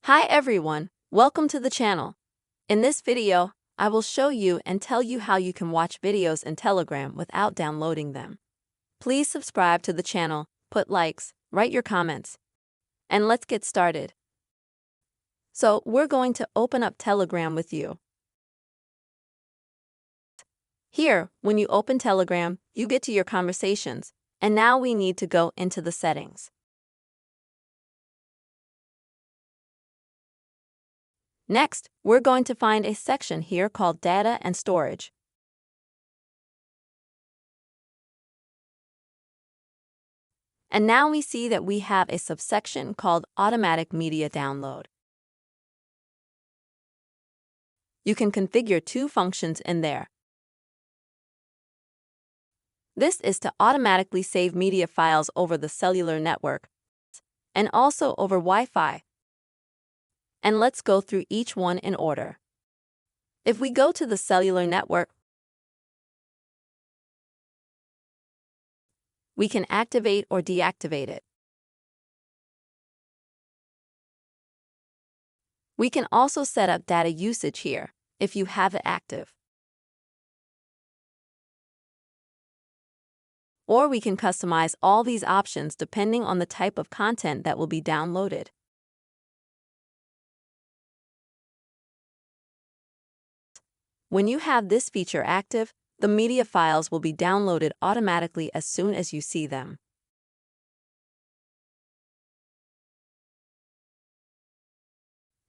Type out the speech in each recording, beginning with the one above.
Hi everyone, welcome to the channel. In this video, I will show you and tell you how you can watch videos in Telegram without downloading them. Please subscribe to the channel, put likes, write your comments, and let's get started. So, we're going to open up Telegram with you. Here, when you open Telegram, you get to your conversations, and now we need to go into the settings. Next, we're going to find a section here called Data and Storage. And now we see that we have a subsection called Automatic Media Download. You can configure two functions in there. This is to automatically save media files over the cellular network and also over Wi-Fi. And let's go through each one in order. If we go to the cellular network, we can activate or deactivate it. We can also set up data usage here if you have it active. Or we can customize all these options depending on the type of content that will be downloaded. When you have this feature active, the media files will be downloaded automatically as soon as you see them.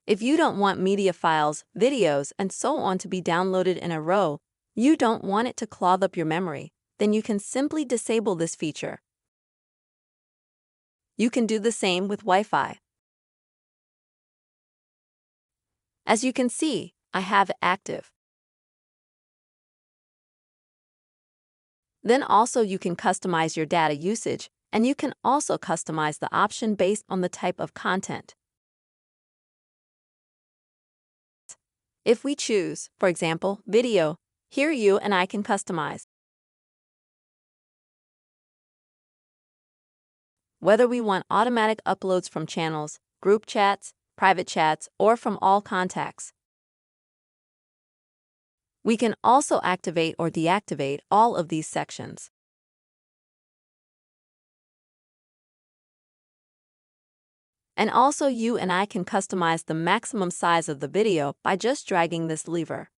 If you don't want media files, videos, and so on to be downloaded in a row, you don't want it to clog up your memory, then you can simply disable this feature. You can do the same with Wi-Fi. As you can see, I have it active. Then also you can customize your data usage, and you can also customize the option based on the type of content. If we choose, for example, video, here you and I can customize. Whether we want automatic uploads from channels, group chats, private chats, or from all contacts. We can also activate or deactivate all of these sections. And also you and I can customize the maximum size of the video by just dragging this lever.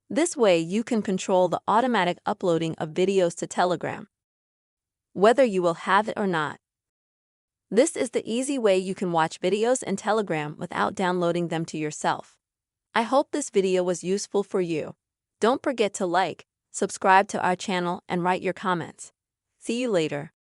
This way you can control the automatic uploading of videos to Telegram, whether you will have it or not. This is the easy way you can watch videos in Telegram without downloading them to yourself. I hope this video was useful for you. Don't forget to like, subscribe to our channel, and write your comments. See you later.